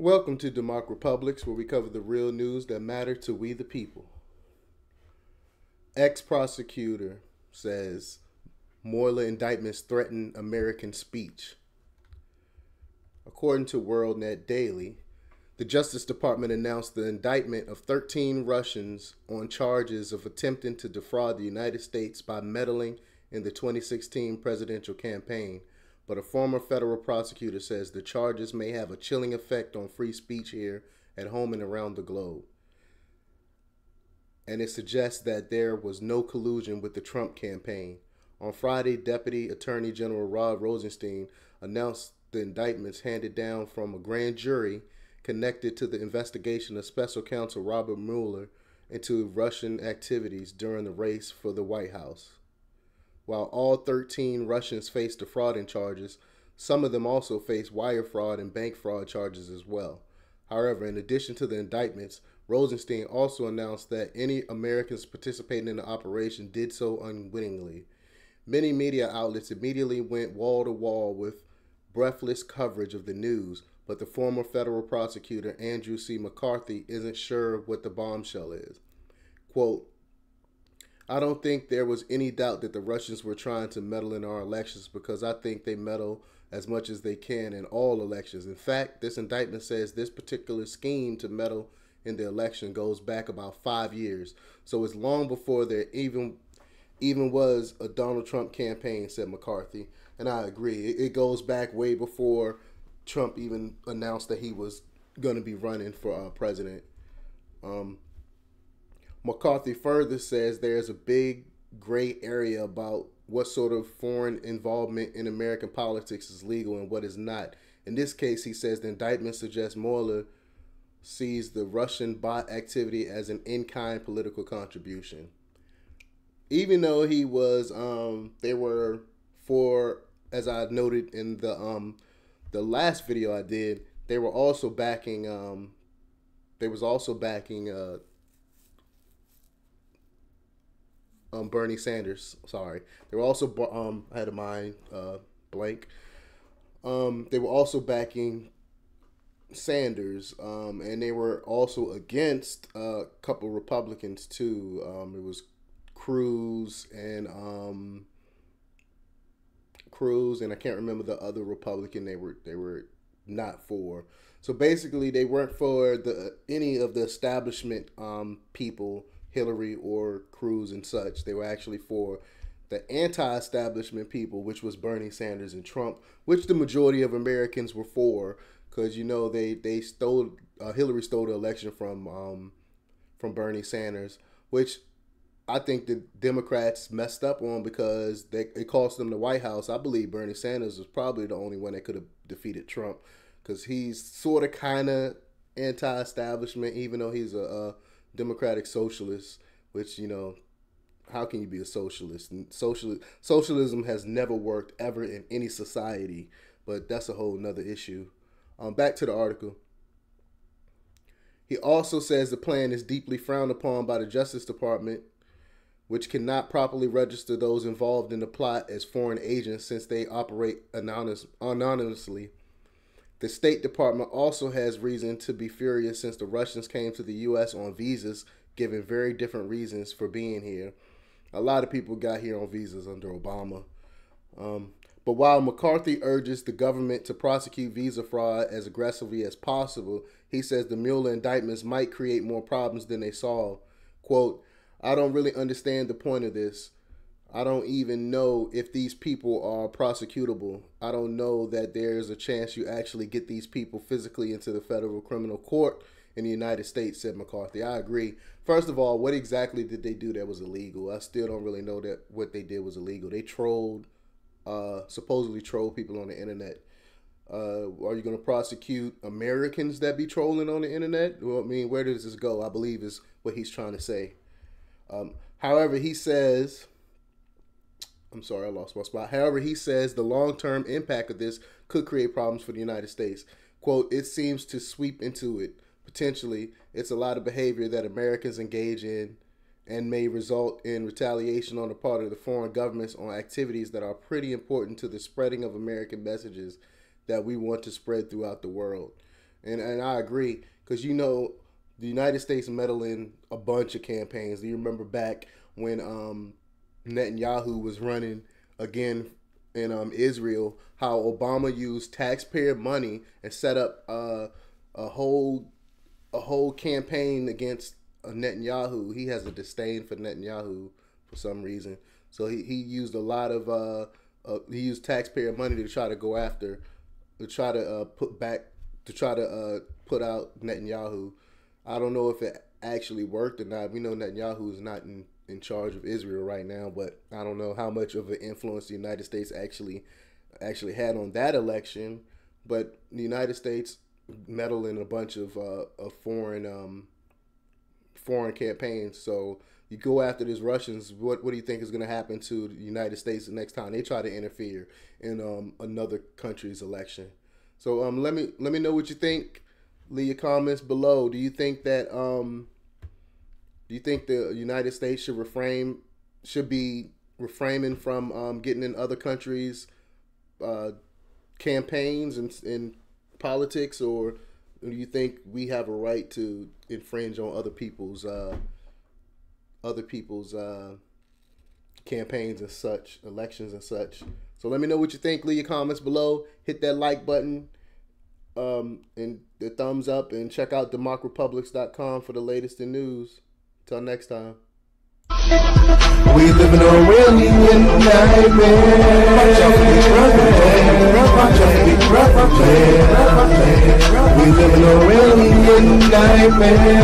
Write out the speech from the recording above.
Welcome to DEMOCREPUBLIX, where we cover the real news that matter to we the people. Ex-prosecutor says Mueller indictments threaten American speech. According to WorldNet Daily, the Justice Department announced the indictment of 13 Russians on charges of attempting to defraud the United States by meddling in the 2016 presidential campaign. But a former federal prosecutor says the charges may have a chilling effect on free speech here at home and around the globe. And it suggests that there was no collusion with the Trump campaign. On Friday, Deputy Attorney General Rod Rosenstein announced the indictments handed down from a grand jury connected to the investigation of Special Counsel Robert Mueller into Russian activities during the race for the White House. While all 13 Russians face defrauding charges, some of them also face wire fraud and bank fraud charges as well. However, in addition to the indictments, Rosenstein also announced that any Americans participating in the operation did so unwittingly. Many media outlets immediately went wall to wall with breathless coverage of the news, but the former federal prosecutor Andrew C. McCarthy isn't sure what the bombshell is. Quote, "I don't think there was any doubt that the Russians were trying to meddle in our elections because I think they meddle as much as they can in all elections. In fact, this indictment says this particular scheme to meddle in the election goes back about 5 years. So it's long before there even was a Donald Trump campaign," said McCarthy. And I agree. It goes back way before Trump even announced that he was going to be running for president. McCarthy further says there's a big gray area about what sort of foreign involvement in American politics is legal and what is not. In this case, he says the indictment suggests Mueller sees the Russian bot activity as an in-kind political contribution. Even though he was, they were for, as I noted in the last video I did, they were also backing, Bernie Sanders. Sorry, they were also I had a mind blank. They were also backing Sanders, and they were also against a couple Republicans too. It was Cruz, and I can't remember the other Republican they were not for. So basically, they weren't for any of the establishment people, Hillary or Cruz and such. They were actually for the anti-establishment people, which was Bernie Sanders and Trump, which the majority of Americans were for, because they stole Hillary stole the election from Bernie Sanders, which I think the Democrats messed up on because it cost them the White House. I believe Bernie Sanders was probably the only one that could have defeated Trump, because he's sort of kind of anti-establishment, even though he's a democratic socialist, which, how can you be a socialist? And socialism has never worked ever in any society, but that's a whole nother issue. Back to the article. He also says the plan is deeply frowned upon by the Justice Department, which cannot properly register those involved in the plot as foreign agents since they operate anonymously. The State Department also has reason to be furious since the Russians came to the U.S. on visas, giving very different reasons for being here. A lot of people got here on visas under Obama. But while McCarthy urges the government to prosecute visa fraud as aggressively as possible, he says the Mueller indictments might create more problems than they solve. Quote, "I don't really understand the point of this. I don't even know if these people are prosecutable. I don't know that there's a chance you actually get these people physically into the federal criminal court in the United States," said McCarthy. I agree. First of all, what exactly did they do that was illegal? I still don't really know that what they did was illegal. They supposedly trolled people on the internet. Are you going to prosecute Americans that be trolling on the internet? Well, I mean, where does this go? I believe is what he's trying to say. However, he says... I'm sorry, I lost my spot. However, he says the long-term impact of this could create problems for the United States. Quote, "It seems to sweep into it. Potentially, it's a lot of behavior that Americans engage in and may result in retaliation on the part of the foreign governments on activities that are pretty important to the spreading of American messages that we want to spread throughout the world." And I agree, because you know the United States meddled in a bunch of campaigns. Do you remember back when Netanyahu was running again in Israel, how Obama used taxpayer money and set up a whole campaign against Netanyahu. He has a disdain for Netanyahu for some reason, so he used a lot of he used taxpayer money to try to go after, to try to put out Netanyahu. I don't know if it actually worked or not. We know Netanyahu is not in charge of Israel right now, but I don't know how much of an influence the United States actually had on that election. But the United States meddled in a bunch of foreign campaigns. So you go after these Russians. What do you think is going to happen to the United States the next time they try to interfere in another country's election? So let me know what you think. Leave your comments below. Do you think that the United States should be refraining from getting in other countries' campaigns and politics, or do you think we have a right to infringe on other people's campaigns and such, elections and such? So let me know what you think. Leave your comments below. Hit that like button and the thumbs up, and check out DEMOCREPUBLIX.com for the latest in news. Till next time. We live in a really nightmare. We live in a really nightmare.